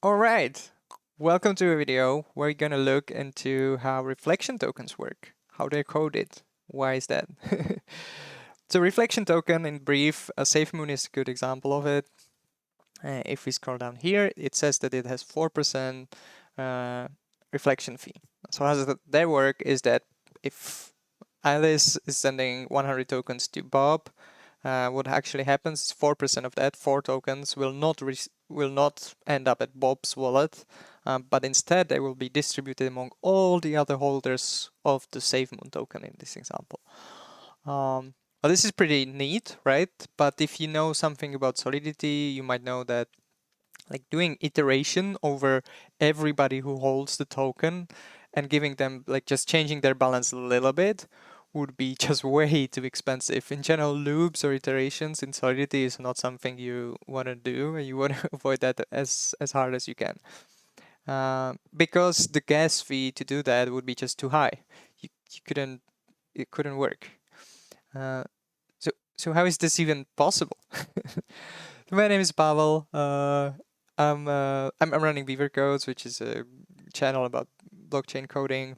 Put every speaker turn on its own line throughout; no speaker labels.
All right, welcome to a video where we're gonna look into how reflection tokens work, how they're coded. Why is that? So reflection token, in brief, a SafeMoon is a good example of it. If we scroll down here, it says that it has 4% reflection fee. So how does that work is that if Alice is sending 100 tokens to Bob, what actually happens is 4% of that, 4 tokens, will not end up at Bob's wallet, but instead they will be distributed among all the other holders of the SafeMoon token in this example. Well, this is pretty neat, right? But if you know something about Solidity, you might know that like doing iteration over everybody who holds the token and giving them like just changing their balance a little bit would be just way too expensive. In general, loops or iterations in Solidity is not something you want to do, and you want to avoid that as hard as you can. Because the gas fee to do that would be just too high. You couldn't, it couldn't work. Uh, so how is this even possible? My name is Pavel. I'm running Beaver Codes, which is a channel about blockchain coding,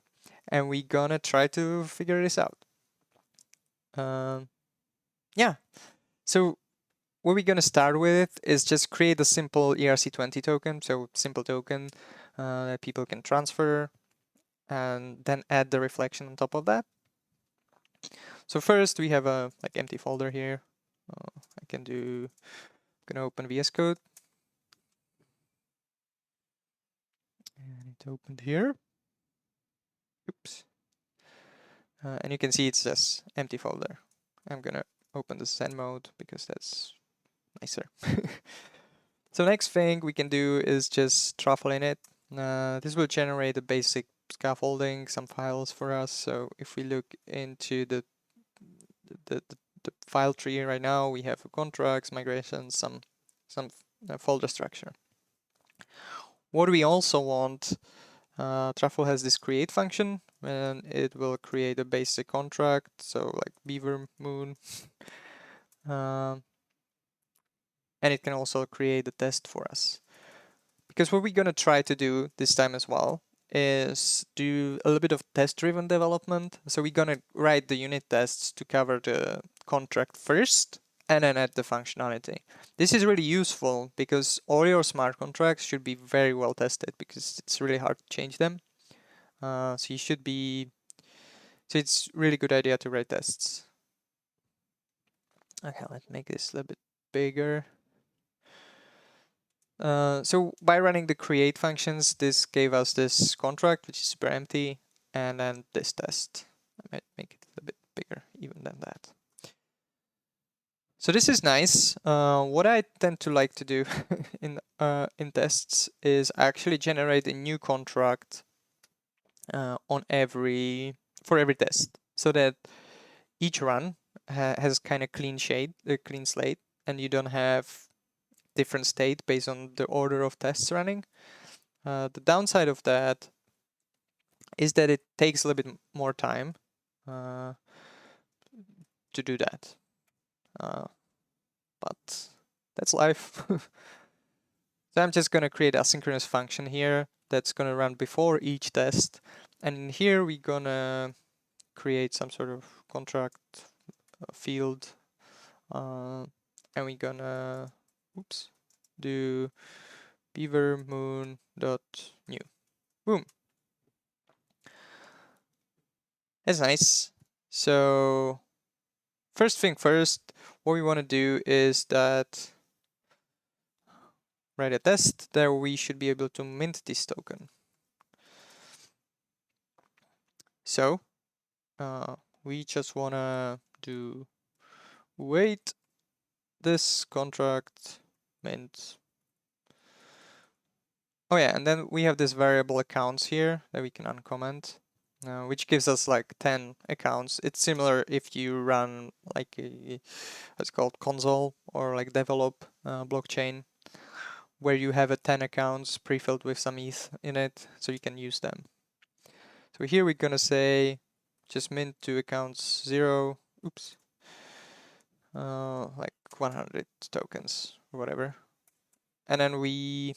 and we're gonna try to figure this out. Um, yeah. So what we're gonna start with is just create a simple ERC20 token, so simple token that people can transfer, and then add the reflection on top of that. So first we have a like empty folder here. I can do. I'm gonna open VS Code, and it opened here. Oops. And you can see it says empty folder. I'm gonna open the send mode because that's nicer. So next thing we can do is just truffle in it. This will generate a basic scaffolding, some files for us. So if we look into the, the file tree right now, we have contracts, migrations, some folder structure. What we also want, Truffle has this create function, and it will create a basic contract, so like Beaver Moon. And it can also create a test for us. Because what we're going to try to do this time as well is do a little bit of test-driven development. So we're going to write the unit tests to cover the contract first, and then add the functionality. This is really useful because all your smart contracts should be very well tested because it's really hard to change them. So you should be, so it's really good idea to write tests. Okay, let's make this a little bit bigger. So by running the create functions, this gave us this contract, which is super empty, and then this test. I might make it a little bit bigger even than that. So this is nice. What I tend to like to do in tests is actually generate a new contract for every test, so that each run has kind of clean slate, and you don't have different state based on the order of tests running. The downside of that is that it takes a little bit more time to do that. But that's life. So I'm just going to create a asynchronous function here that's going to run before each test. And in here, we're going to create some sort of contract field. And we're going to, do beaver moon dot new. Boom. That's nice. So first thing first, what we want to do is that write a test that we should be able to mint this token. So we just want to do wait this contract mint. Oh yeah, and then we have this variable accounts here that we can uncomment, which gives us like 10 accounts. It's similar if you run like what's called console or like develop blockchain, where you have a 10 accounts pre-filled with some ETH in it, so you can use them. So here we're gonna say just mint to accounts 0, like 100 tokens or whatever. And then we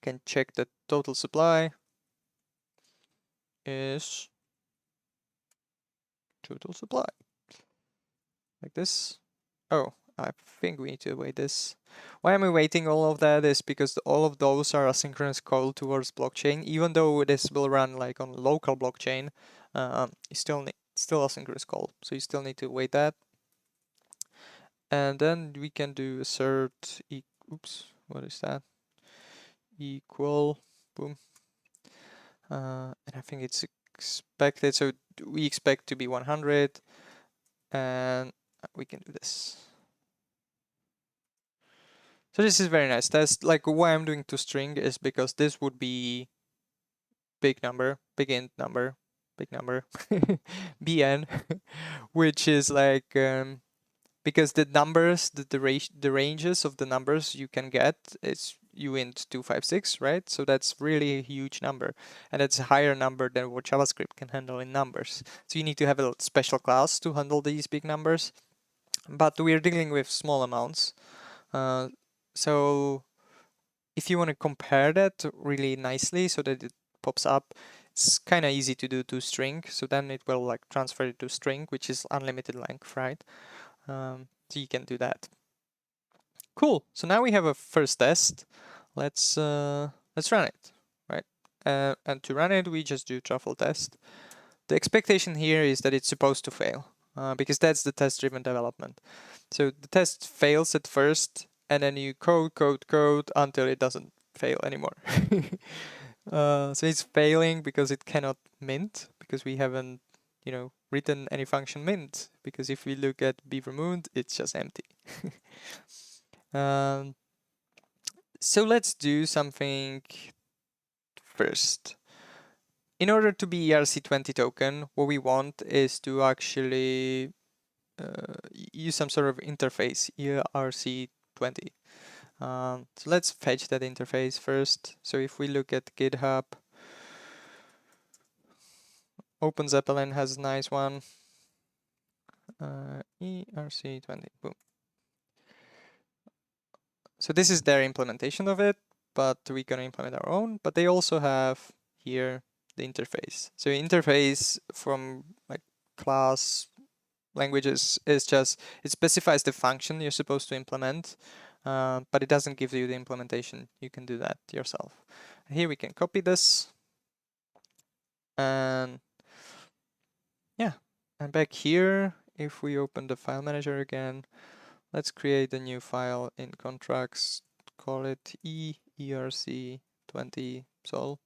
can check that total supply is total supply, like this. Oh, I think we need to wait this. Why am I waiting all of that is because all of those are asynchronous call towards blockchain. Even though this will run like on local blockchain, you still need asynchronous call. So you still need to wait that. And then we can do assert, oops, what is that? Equal, boom. And I think it's expected, so we expect to be 100, and we can do this. So this is very nice. That's like why I'm doing toString is because this would be big number, big int number, big number, bn, which is like because the numbers, the ranges of the numbers you can get is uint 256, right? So that's really a huge number, and it's a higher number than what JavaScript can handle in numbers. So you need to have a special class to handle these big numbers, but we're dealing with small amounts. So if you want to compare that really nicely so that it pops up, it's kind of easy to do toString. So then it will like transfer it to string, which is unlimited length, right? So you can do that. Cool. So now we have a first test. Let's run it, right? And to run it, we just do truffle test. The expectation here is that it's supposed to fail because that's the test-driven development. So the test fails at first, and then you code until it doesn't fail anymore. So it's failing because it cannot mint, because we haven't, written any function mint. Because if we look at BeaverMoon, it's just empty. So let's do something first. In order to be ERC20 token, what we want is to actually use some sort of interface, ERC20. So let's fetch that interface first. So if we look at GitHub, OpenZeppelin has a nice one. ERC20, boom. So this is their implementation of it, but we're gonna implement our own. But they also have here the interface. So interface from like class languages is just, it specifies the function you're supposed to implement, but it doesn't give you the implementation. You can do that yourself. Here we can copy this, and yeah, and back here, if we open the file manager again, let's create a new file in contracts, call it ERC20 sol,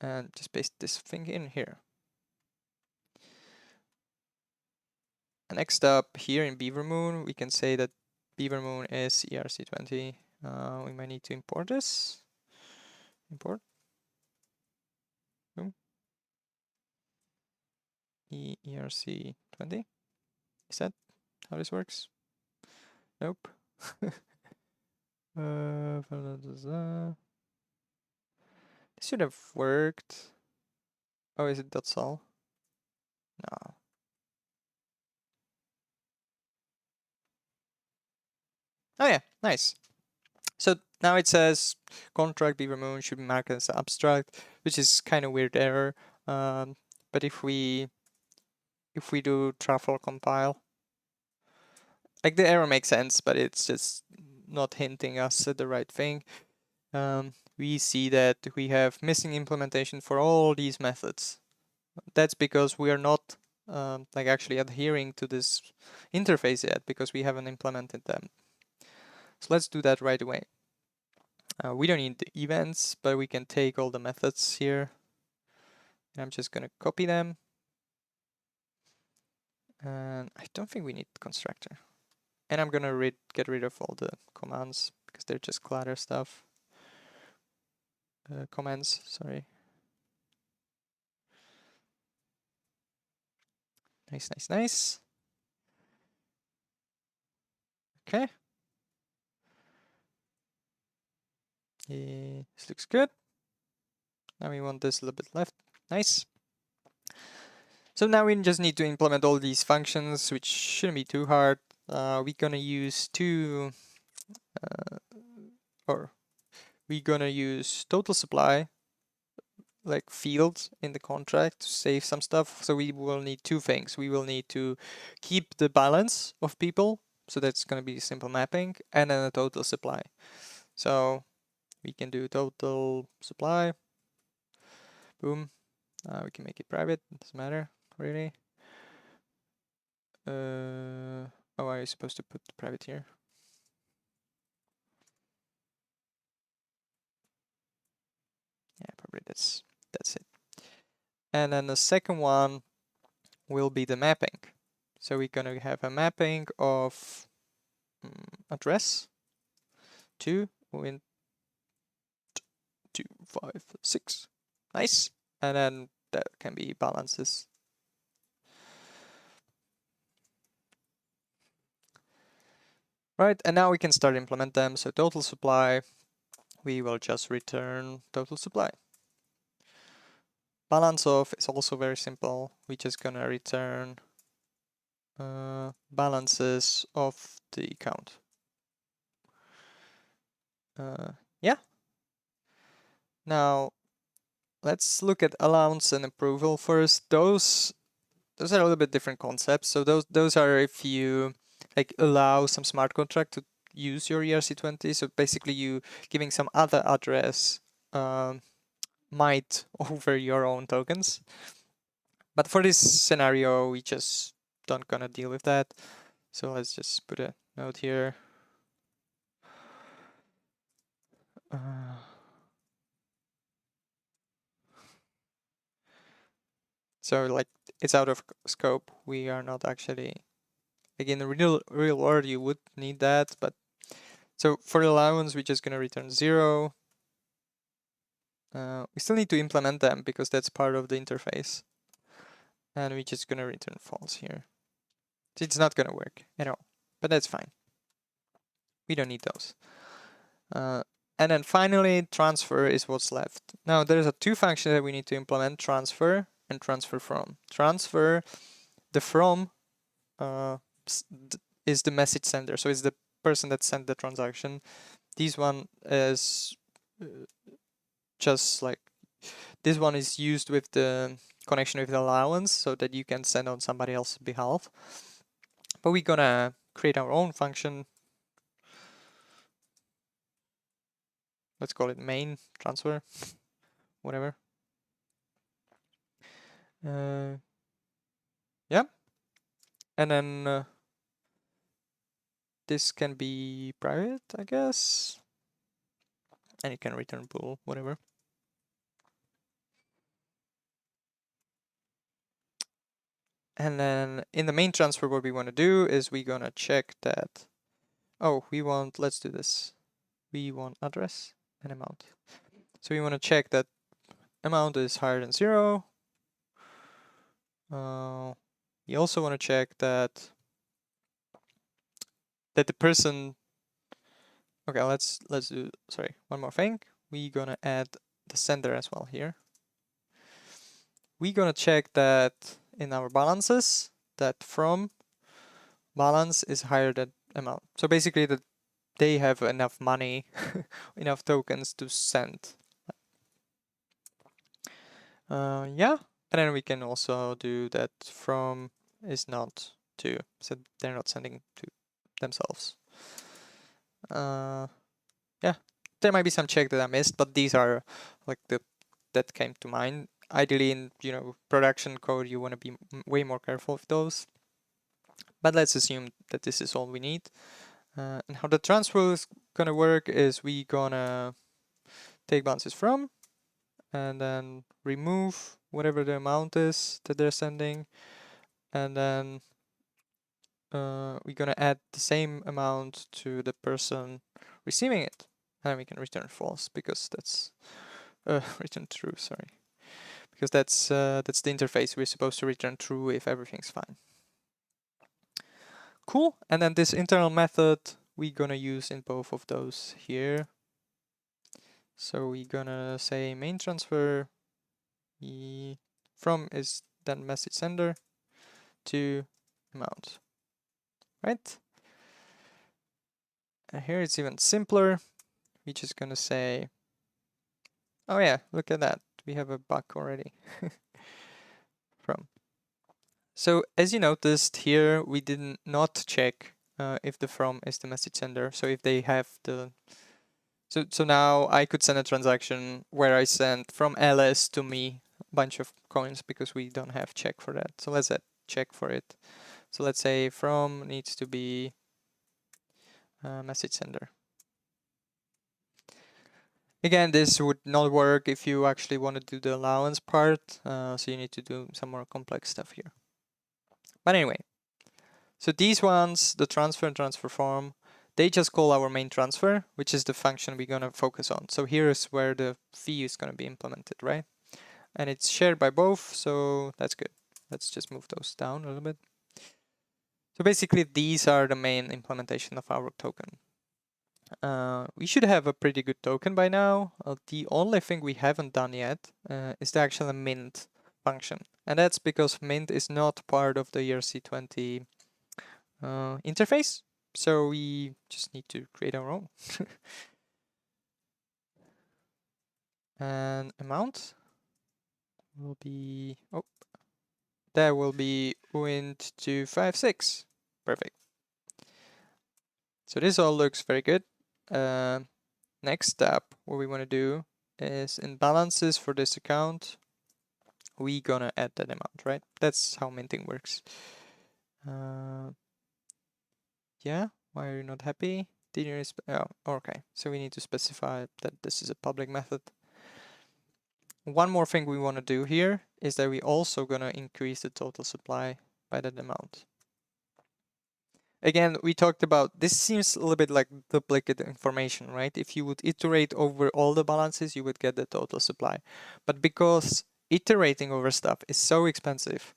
and just paste this thing in here. And next up here in BeaverMoon, we can say that BeaverMoon is ERC20. We might need to import this. Import. Boom. ERC20. Is that how this works? Nope. This should have worked. Oh, is it .sol? No. Oh yeah, nice. So now it says contract BeaverMoon should be marked as abstract, which is kind of weird error. But if we do truffle compile, like the error makes sense, but it's just not hinting us at the right thing. We see that we have missing implementation for all these methods. That's because we are not like actually adhering to this interface yet, because we haven't implemented them. So let's do that right away. We don't need the events, but we can take all the methods here. And I'm just gonna copy them. And I don't think we need constructor. And I'm gonna get rid of all the commands because they're just clutter stuff. Comments, sorry. Nice, nice, nice. Okay. This looks good. Now we want this a little bit left. Nice. So now we just need to implement all these functions, which shouldn't be too hard. We're gonna use two, or we're gonna use total supply like field in the contract to save some stuff. So we will need two things. We will need to keep the balance of people. So that's going to be simple mapping, and then a total supply. So we can do total supply. Boom. We can make it private. Doesn't matter really. Oh, are you supposed to put private here? Yeah, probably that's it. And then the second one will be the mapping. So we're gonna have a mapping of address to win 2, 5, 6. Nice. And then that can be balances. Right, and now we can start implement them. So total supply, we will just return total supply. Balance of is also very simple. We're just gonna return balances of the account. Yeah. Now let's look at allowance and approval first. Those are a little bit different concepts. So those are if you like allow some smart contract to use your ERC20. So basically you giving some other address might over your own tokens. But for this scenario, we just don't gonna deal with that. So let's just put a note here. So like it's out of scope. We are not actually, like in the real world, you would need that. But so for allowance, we're just gonna return 0. We still need to implement them because that's part of the interface. And we're just gonna return false here. It's not gonna work at all, but that's fine. We don't need those. And then finally, transfer is what's left. Now there's a two functions that we need to implement: transfer and transfer from. Transfer, the from is the message sender, so it's the person that sent the transaction. This one is just like this one is used with the connection with the allowance so that you can send on somebody else's behalf. But we're gonna create our own function. Let's call it main transfer, whatever. Yeah. And then this can be private, I guess. And it can return bool, whatever. And then in the main transfer, what we want to do is we're gonna check that, oh, let's do this. We want address and amount. So we want to check that amount is higher than 0. We also want to check that the person, okay, let's do, sorry, one more thing. We're gonna add the sender as well here. We're gonna check that in our balances, that from balance is higher than amount. So basically that they have enough money, enough tokens to send. Yeah, and then we can also do that from is not to, so they're not sending to themselves. Yeah, there might be some check that I missed, but these are like that came to mind. Ideally in, production code, you want to be way more careful with those. But let's assume that this is all we need. And how the transfer is gonna work is we gonna take balances from and then remove whatever the amount is that they're sending, and then we're gonna add the same amount to the person receiving it, and then we can return false because that's return true, sorry, because that's the interface. We're supposed to return true if everything's fine. Cool. And then this internal method we're gonna use in both of those here. So we're gonna say main transfer from is then message sender to amount, right? And here it's even simpler. We're just gonna say Oh yeah, look at that. We have a bug already from. So as you noticed here, we did not check if the from is the message sender. So if they have the, so now I could send a transaction where I send from LS to me a bunch of coins because we don't have check for that. So let's check for it. So let's say from needs to be message sender. Again, this would not work if you actually want to do the allowance part. So you need to do some more complex stuff here. But anyway, so these ones, the transfer and transfer form, they just call our main transfer, which is the function we're going to focus on. So here is where the fee is going to be implemented, right? And it's shared by both, so that's good. Let's just move those down a little bit. So basically, these are the main implementation of our token. We should have a pretty good token by now. The only thing we haven't done yet is the actual mint function. And that's because mint is not part of the ERC20 interface. So we just need to create our own. And amount will be, oh, that will be Wint256. Perfect. So this all looks very good. Next step, what we want to do is in balances for this account, we gonna add that amount, right? That's how minting works. Yeah, why are you not happy? Did you oh, okay. So we need to specify that this is a public method. One more thing we want to do here is that we also gonna increase the total supply by that amount. Again, we talked about, this seems a little bit like duplicate information, right? If you would iterate over all the balances, you would get the total supply. But because iterating over stuff is so expensive,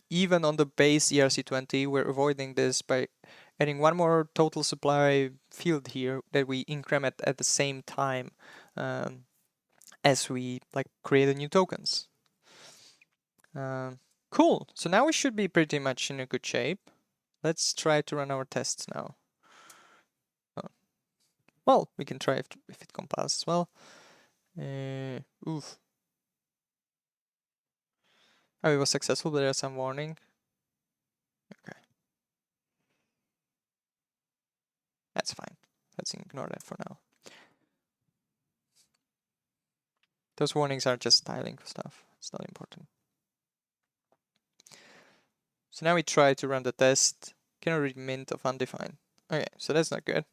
even on the base ERC20, we're avoiding this by adding one more total supply field here that we increment at the same time as we like create the new tokens. Cool. So now we should be pretty much in a good shape. Let's try to run our tests now. Oh. Well, we can try if it compiles as well. Oof. Oh, it was successful, but there's some warning. Okay. That's fine. Let's ignore that for now. Those warnings are just styling stuff. It's not important. So now we try to run the test. Can I read mint of undefined? Okay, so that's not good.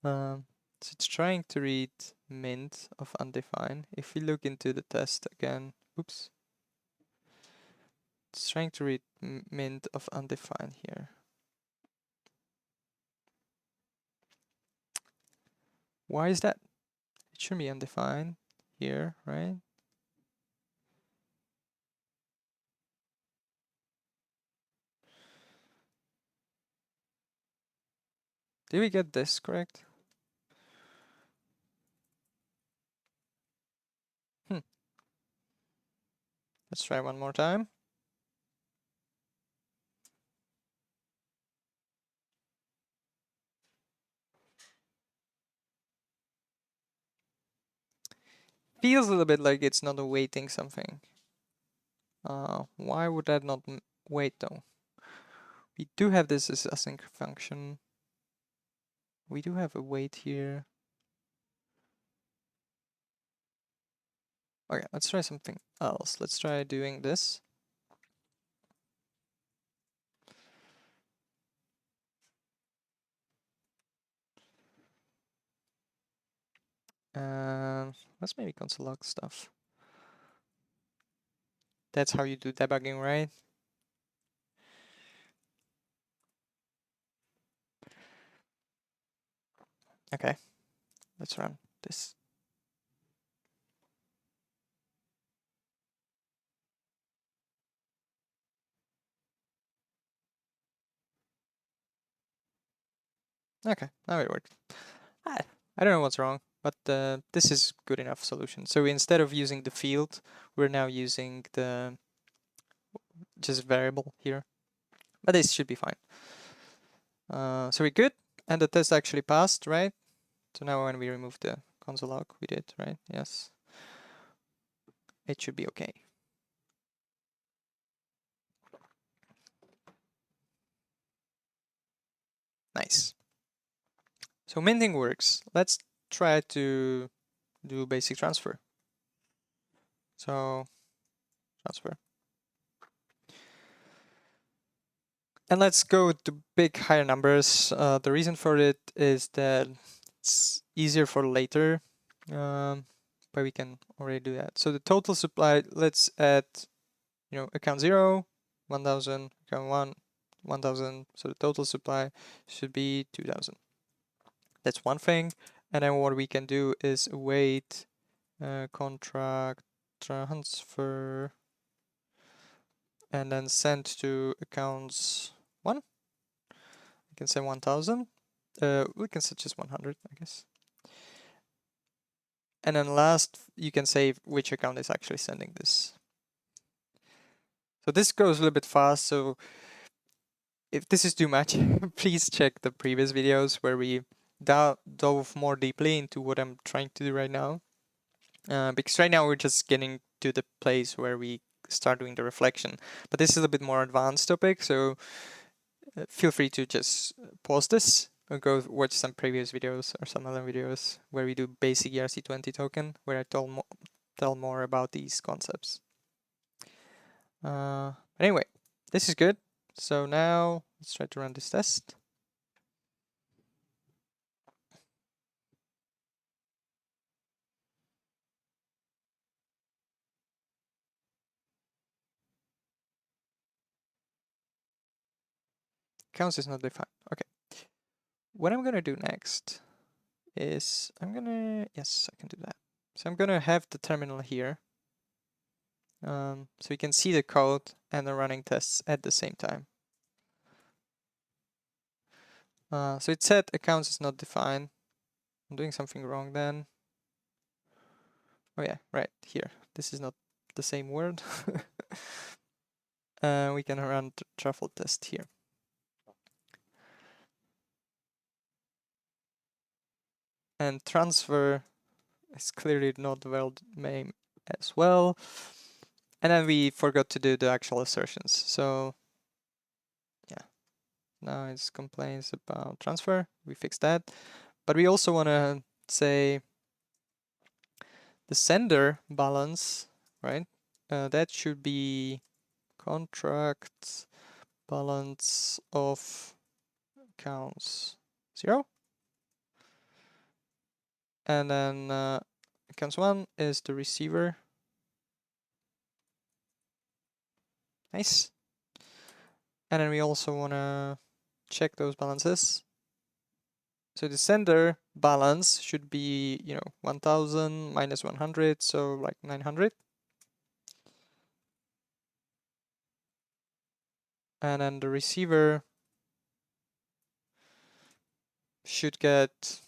So it's trying to read mint of undefined. If we look into the test again, oops. It's trying to read mint of undefined here. Why is that? It should be undefined here, right? Did we get this correct? Let's try one more time. Feels a little bit like it's not awaiting something. Why would that not wait though? We do have this as async function. We do have a wait here. Okay, let's try something else. Let's try doing this. Let's maybe console log stuff. That's how you do debugging, right? Okay, let's run this. Okay, now it worked. I don't know what's wrong, but this is good enough solution. So instead of using the field, we're now using the just variable here. But this should be fine. So we're good, and the test actually passed, right? So now when we remove the console log. We did, right? Yes. It should be okay. Nice. So minting works. Let's try to do basic transfer. So transfer. And let's go to big higher numbers. The reason for it is that it's easier for later, but we can already do that. So the total supply, let's add, account 0, 1000, account 1, 1000. So the total supply should be 2000. That's one thing. And then what we can do is await contract transfer and then send to accounts 1. We can say 1000. We can set just 100, I guess. And then last, you can say which account is actually sending this. So this goes a little bit fast. So if this is too much, please check the previous videos where we dove more deeply into what I'm trying to do right now. Because right now we're just getting to the place where we start doing the reflection. But this is a bit more advanced topic, so feel free to just pause this or go watch some previous videos or some other videos where we do basic ERC20 token, where I tell more about these concepts. Anyway, this is good. So now let's try to run this test. Counts is not defined. Okay. What I'm gonna do next is yes, I can do that. So I'm gonna have the terminal here. So we can see the code and the running tests at the same time. So it said accounts is not defined. I'm doing something wrong then. Oh yeah, right here. This is not the same word. We can run the truffle test here. And transfer is clearly not well named as well. And then we forgot to do the actual assertions. So yeah, now it's complaints about transfer. We fixed that. But we also want to say the sender balance, right? That should be contract balance of accounts 0. And then accounts 1 is the receiver. Nice. And then we also want to check those balances. So the sender balance should be, 1000 minus 100, so like 900. And then the receiver should get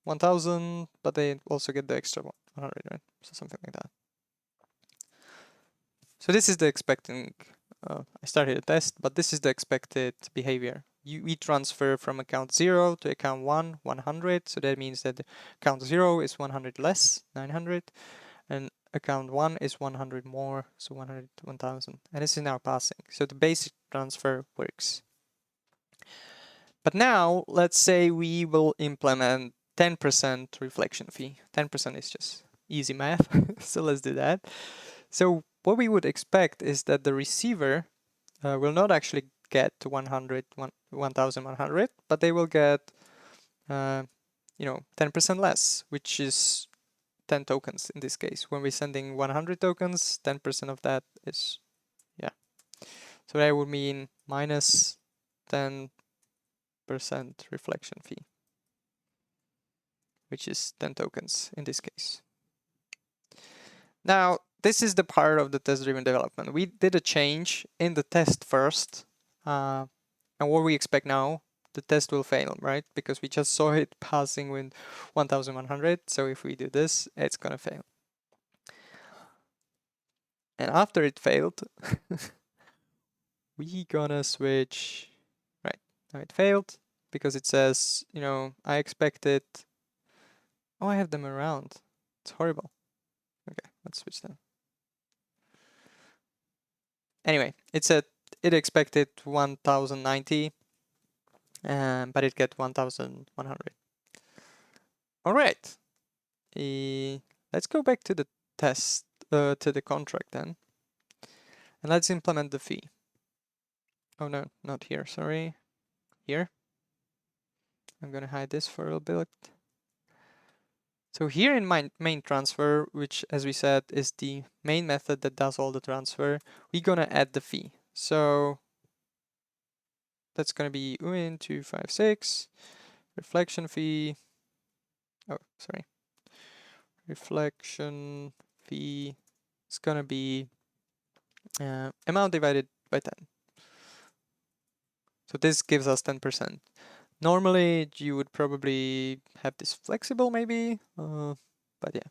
1000, but they also get the extra 100, right? So something like that. So this is the expecting, I started a test, but this is the expected behavior. We transfer from account 0 to account 1, 100. So that means that account 0 is 100 less, 900. And account 1 is 100 more, so 100 to 1000. And this is now passing. So the basic transfer works. But now, let's say we will implement 10% reflection fee. 10% is just easy math, so let's do that. So what we would expect is that the receiver will not actually get to 1100, but they will get 10% less, which is 10 tokens in this case. When we're sending 100 tokens, 10% of that is, yeah. So that would mean minus 10% reflection fee, which is 10 tokens in this case. Now, this is the part of the test-driven development. We did a change in the test first, and what we expect now, the test will fail, right? Because we just saw it passing with 1100, so if we do this, it's gonna fail. And after it failed, we gonna switch, right, now it failed, because it says, I expected Oh, I have them around. It's horrible. Okay, let's switch them. Anyway, it expected 1090, but it get 1100. All right. Let's go back to the test, to the contract then. And let's implement the fee. Oh no, not here, sorry. Here. I'm gonna hide this for a little bit. So here in my main transfer, which as we said is the main method that does all the transfer, we're gonna add the fee. So that's gonna be win256 reflection fee. Oh, sorry. Reflection fee is gonna be amount divided by 10. So this gives us 10%. Normally you would probably have this flexible maybe, but yeah.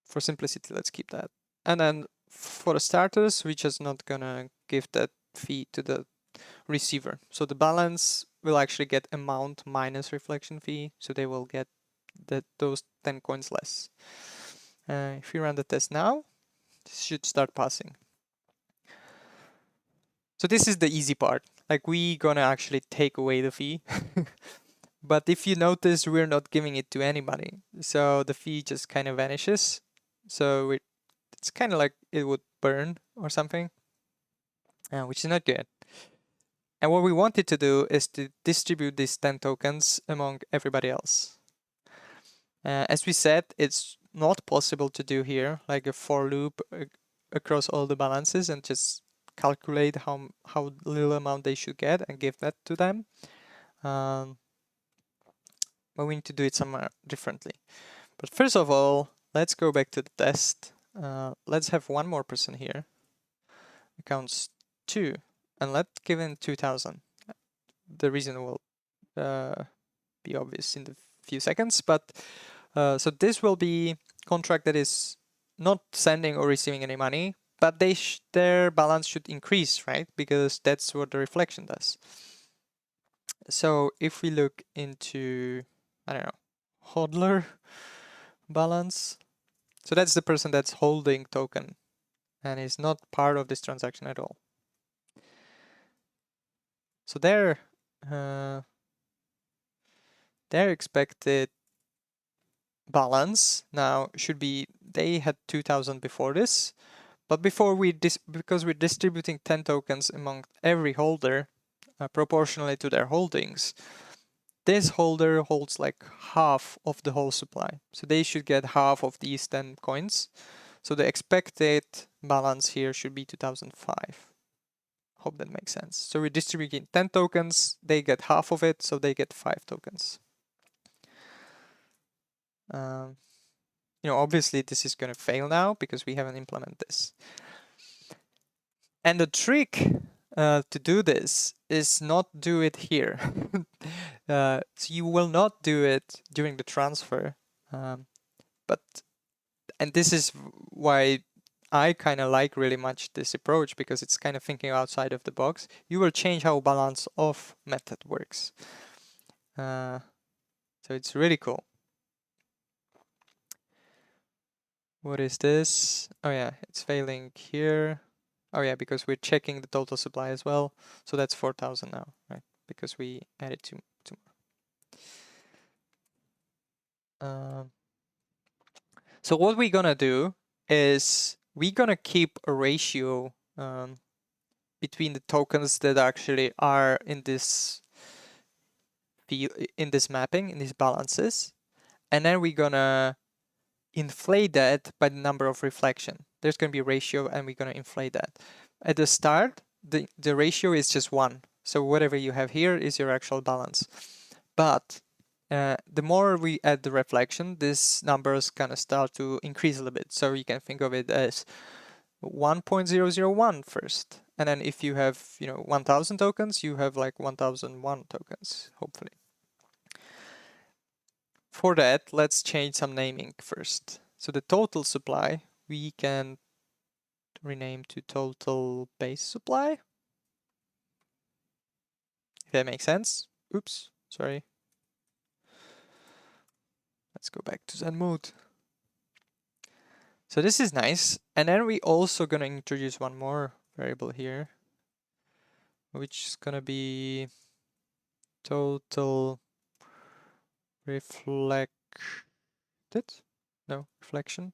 For simplicity, let's keep that. And then for the starters, we're just not gonna give that fee to the receiver. So the balance will actually get amount minus reflection fee, so they will get those 10 coins less. If we run the test now, this should start passing. So this is the easy part. Like we gonna actually take away the fee. But if you notice, we're not giving it to anybody. So the fee just kind of vanishes. So it's kind of like it would burn or something, which is not good. And what we wanted to do is to distribute these 10 tokens among everybody else. As we said, it's not possible to do here, like a for loop across all the balances and just calculate how little amount they should get and give that to them. But we need to do it somewhere differently. But first of all, let's go back to the test. Let's have one more person here. Accounts 2, and let's give in 2000. The reason will be obvious in a few seconds, but so this will be contract that is not sending or receiving any money, but their balance should increase, right? Because that's what the reflection does. So if we look into, I don't know, hodler balance, so that's the person that's holding token and is not part of this transaction at all. So their expected balance now should be, they had 2000 before this, but because we're distributing 10 tokens among every holder proportionally to their holdings, this holder holds like half of the whole supply. So they should get half of these 10 coins. So the expected balance here should be 2005. Hope that makes sense. So we're distributing 10 tokens, they get half of it, so they get 5 tokens. Obviously this is going to fail now because we haven't implemented this. And the trick to do this is not do it here. So you will not do it during the transfer. And this is why I kind of like really much this approach, because it's kind of thinking outside of the box. You will change how balance off method works. So it's really cool. What is this? Oh yeah, it's failing here. Oh yeah, because we're checking the total supply as well. So that's 4000 now, right? Because we added two more. So what we're gonna do is we're gonna keep a ratio between the tokens that actually are in this mapping, in these balances, and then we're gonna inflate that by the number of reflection. There's gonna be a ratio, and we're gonna inflate that. At the start, the ratio is just 1. So whatever you have here is your actual balance. But the more we add the reflection, this number is gonna start to increase a little bit. So you can think of it as 1.001 first. And then if you have, 1000 tokens, you have like 1001 tokens, hopefully. For that, let's change some naming first. So the total supply, we can rename to total base supply. If that makes sense. Oops, sorry. Let's go back to Zen mode. So this is nice. And then we also gonna introduce one more variable here, which is gonna be total reflected. No, reflection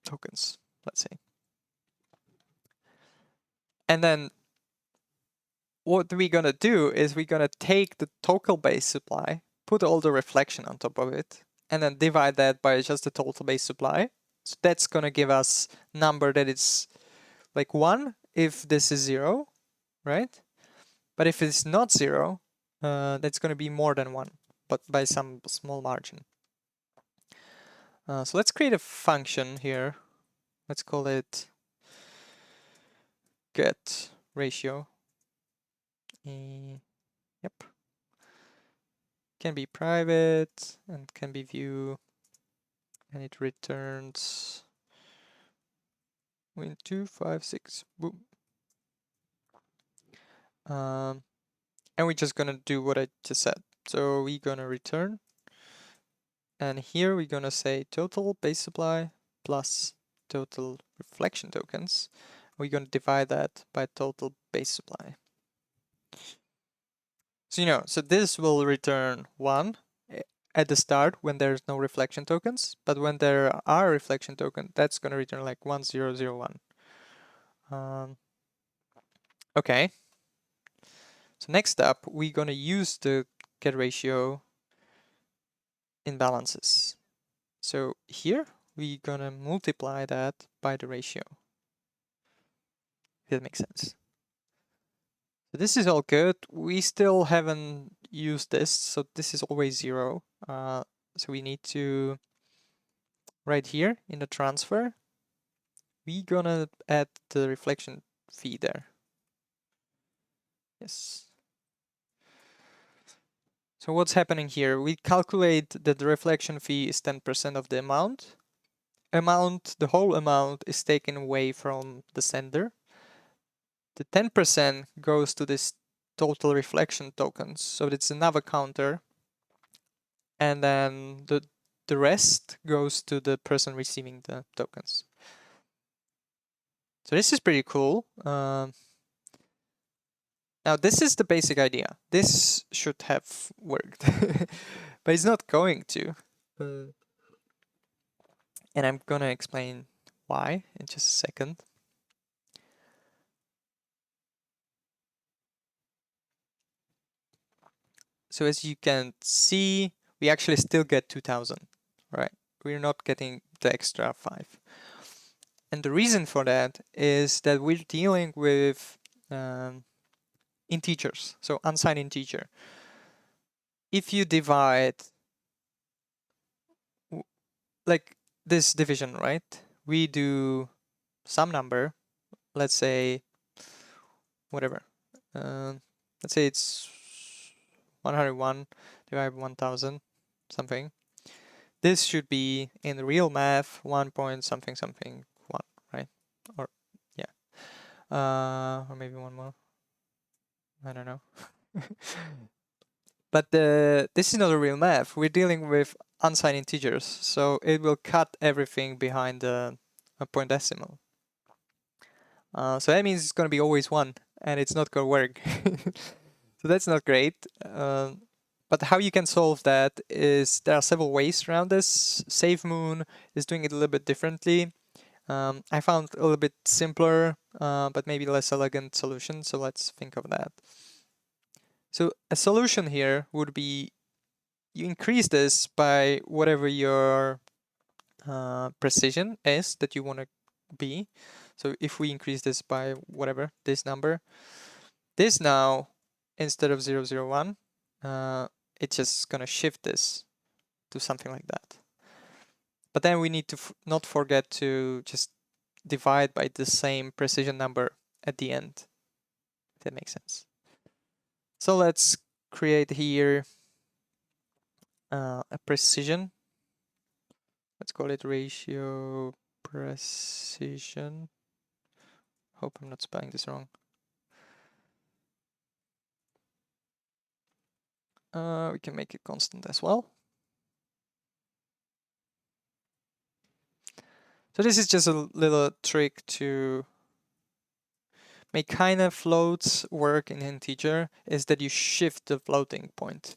tokens, let's say. And then what we're gonna do is we're gonna take the total base supply, put all the reflection on top of it, and then divide that by just the total base supply. So that's gonna give us number that is like 1 if this is 0, right? But if it's not 0, that's gonna be more than 1, but by some small margin. So let's create a function here. Let's call it get ratio. Yep. Can be private and can be view, and it returns 2, 5, 6. Boom. And we're just gonna do what I just said. So we're gonna return, and here we're gonna say total base supply plus total reflection tokens. We're gonna divide that by total base supply. So so this will return 1 at the start when there's no reflection tokens, but when there are reflection tokens, that's gonna return like 1001. Okay. So next up, we're gonna use the get ratio in balances. So here we're gonna multiply that by the ratio. If that makes sense. So this is all good. We still haven't used this, so this is always 0. So we need to, right here in the transfer, we're gonna add the reflection fee there. Yes. So what's happening here? We calculate that the reflection fee is 10% of the amount. The whole amount is taken away from the sender. The 10% goes to this total reflection tokens. So it's another counter. And then the rest goes to the person receiving the tokens. So this is pretty cool. Now this is the basic idea. This should have worked, but it's not going to. And I'm gonna explain why in just a second. So as you can see, we actually still get 2000, right? We're not getting the extra 5. And the reason for that is that we're dealing with integers, so unsigned integer. If you divide like this division, right? We do some number, let's say whatever. Let's say it's 101 divided by 1000 something. This should be in the real math 1 point something something 1, right? Or yeah, or maybe one more. I don't know. But this is not a real math. We're dealing with unsigned integers, so it will cut everything behind a point decimal. So that means it's going to be always 1, and it's not going to work. So that's not great. But how you can solve that is there are several ways around this. SafeMoon is doing it a little bit differently. I found a little bit simpler, but maybe less elegant solution. So let's think of that. So a solution here would be you increase this by whatever your precision is that you want to be. So if we increase this by whatever, this number, this now, instead of 001, it's just going to shift this to something like that. But then we need to not forget to just divide by the same precision number at the end, if that makes sense. So let's create here a precision. Let's call it ratio precision. Hope I'm not spelling this wrong. We can make it constant as well. So this is just a little trick to make kind of floats work in integer, is that you shift the floating point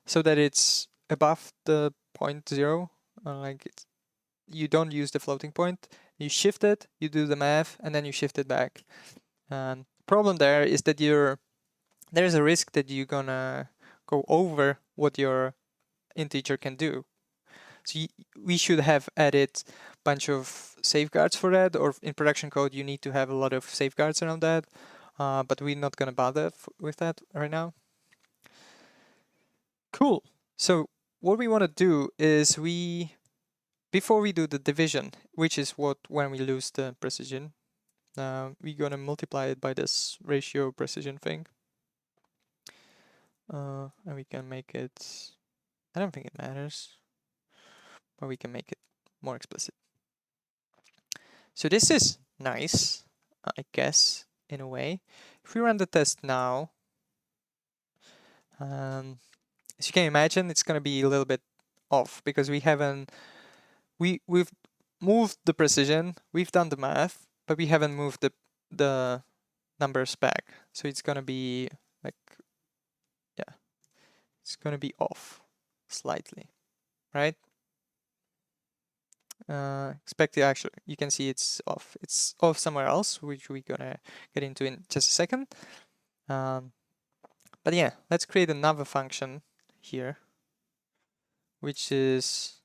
so that it's above the point 0, you don't use the floating point, you shift it, you do the math, and then you shift it back. Problem there is that there's a risk that you're gonna go over what your integer can do. So we should have added a bunch of safeguards for that, or in production code you need to have a lot of safeguards around that, but we're not gonna bother with that right now. Cool. So what we want to do is before we do the division, which is when we lose the precision, we're gonna multiply it by this ratio precision thing. And we can make it, I don't think it matters, but we can make it more explicit. So this is nice, I guess, in a way. If we run the test now, as you can imagine, it's gonna be a little bit off because we've moved the precision, we've done the math, but we haven't moved the numbers back. So it's gonna be like, yeah, it's gonna be off slightly, right? Expected actually, you can see it's off. It's off somewhere else, which we're gonna get into in just a second. But yeah, let's create another function here, which is,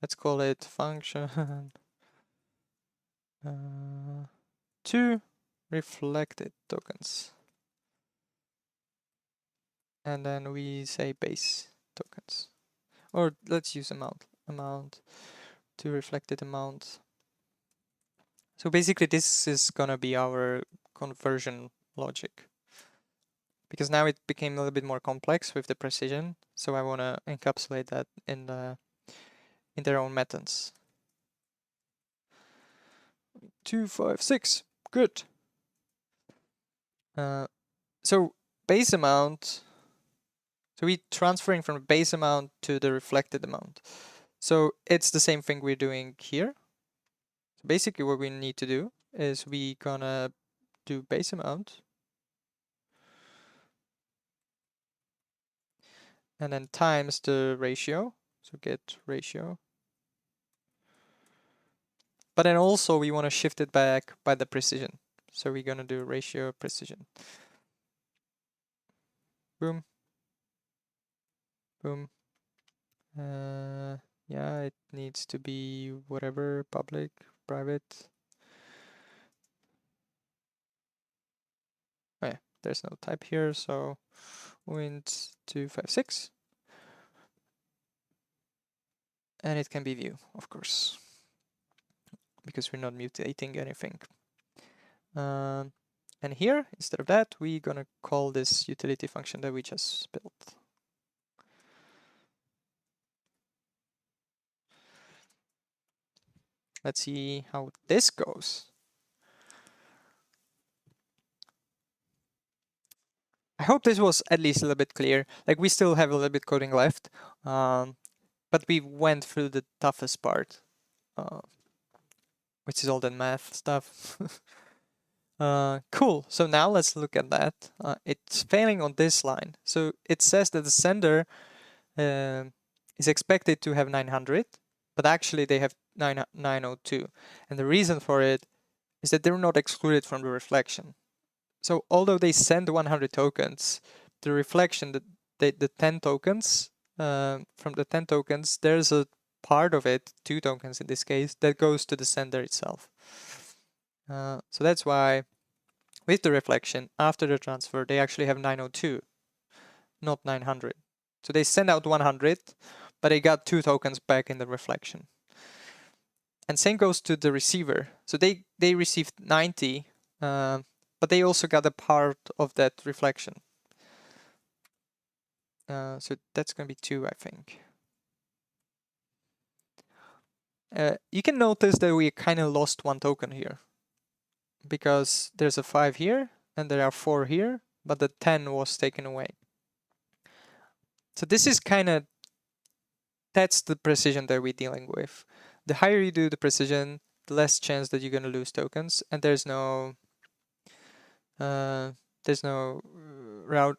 let's call it function to reflected tokens. And then we say base tokens, or let's use amount to reflected amount. So basically this is gonna be our conversion logic, because now it became a little bit more complex with the precision. So I want to encapsulate that in their own methods. 2, 5, 6, good. So base amount, so we're transferring from the base amount to the reflected amount. So it's the same thing we're doing here. So basically what we need to do is we gonna do base amount and then times the ratio. So get ratio. But then also we want to shift it back by the precision. So we're gonna do ratio precision. Boom. Boom. Yeah, it needs to be whatever, public, private. Oh yeah, there's no type here, so Wint256. And it can be view, of course, because we're not mutating anything. And here, instead of that, we're gonna call this utility function that we just built. Let's see how this goes. I hope this was at least a little bit clear. Like, we still have a little bit coding left, but we went through the toughest part, which is all the math stuff. Cool. So now let's look at that. It's failing on this line. So it says that the sender is expected to have 900, but actually they have 902. And the reason for it is that they're not excluded from the reflection. So although they send 100 tokens, the reflection, the 10 tokens, from the 10 tokens, there's a part of it, 2 tokens in this case, that goes to the sender itself. So that's why with the reflection, after the transfer, they actually have 902, not 900. So they send out 100, but they got 2 tokens back in the reflection. And same goes to the receiver. So they received 90, but they also got a part of that reflection. So that's going to be 2, I think. You can notice that we kind of lost 1 token here, because there's a 5 here and there are 4 here, but the 10 was taken away. So this is that's the precision that we're dealing with. The higher you do the precision, the less chance that you're going to lose tokens, and there's no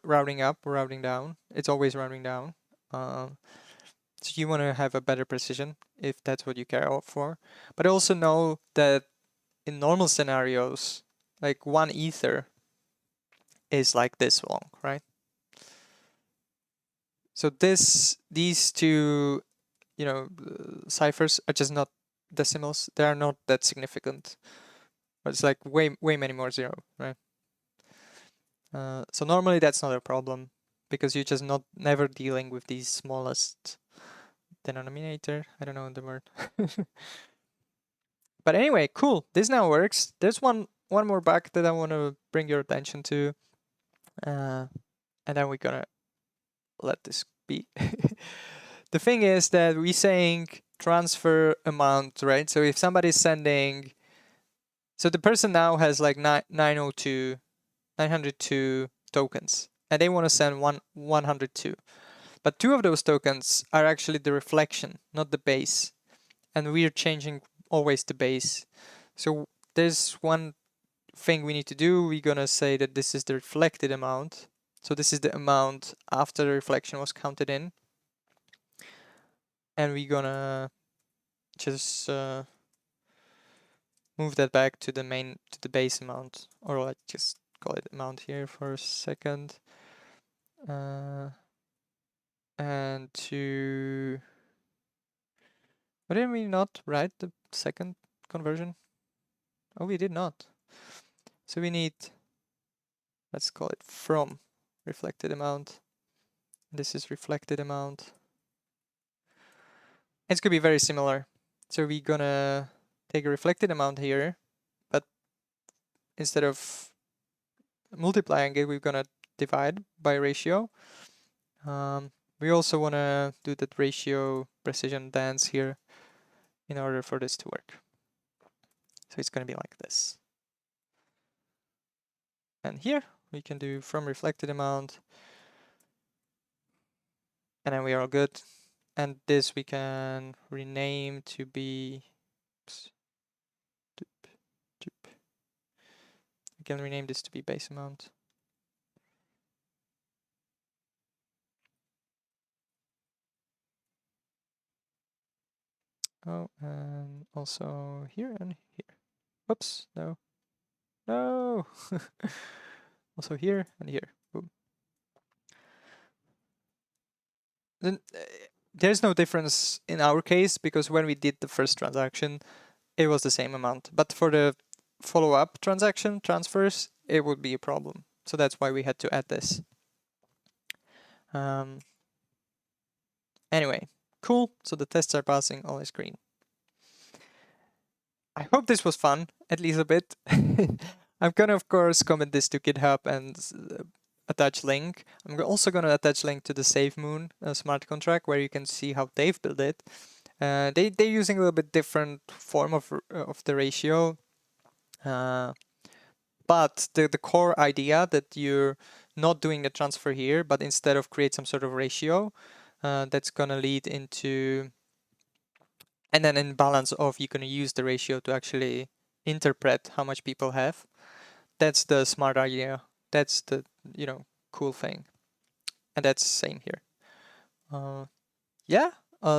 routing up or routing down. It's always routing down. So you want to have a better precision if that's what you care for. But also know that in normal scenarios, like 1 ether is like this long, right? So these two, ciphers are just not decimals. They are not that significant. But it's like way many more zero, right? So normally that's not a problem because you're just never dealing with the smallest denominator. I don't know the word. But anyway, cool. This now works. There's one more bug that I want to bring your attention to, and then we're gonna let this be. The thing is that we're saying transfer amount, right? So if somebody's sending, so the person now has like 902 tokens, and they want to send 102. But 2 of those tokens are actually the reflection, not the base. And we're changing always the base. So there's one thing we need to do. We're gonna say that this is the reflected amount. So this is the amount after the reflection was counted in. And we're gonna just move that back to the base amount, or let's just call it amount here for a second. And to, why did we not write the second conversion? Oh, we did not. So we need, let's call it from reflected amount. This is reflected amount. It's gonna be very similar. So we're gonna take a reflected amount here, but instead of multiplying it, we're gonna divide by ratio. We also wanna do that ratio precision dance here in order for this to work. So it's gonna be like this. And here we can do from reflected amount, and then we are all good. And this we can rename to be, we can rename this to be base amount. Oh, and also here and here. Whoops, no. No! Also here and here. Boom. Then there's no difference in our case because when we did the first transaction, it was the same amount. But for the follow-up transaction transfers, it would be a problem. So that's why we had to add this. Anyway, cool. So the tests are passing, all is green. I hope this was fun, at least a bit. I'm gonna, of course, comment this to GitHub and attach link. I'm also gonna attach link to the SafeMoon smart contract where you can see how they've built it. They're using a little bit different form of the ratio, but the core idea that you're not doing the transfer here, but instead of create some sort of ratio, that's gonna lead into, and then in balance of, you're gonna use the ratio to actually interpret how much people have. That's the smart idea. That's the cool thing, and that's same here. Yeah.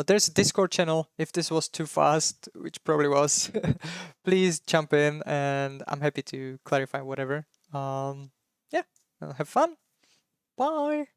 There's a Discord channel. If this was too fast, which probably was, please jump in, and I'm happy to clarify whatever. Yeah. Have fun. Bye.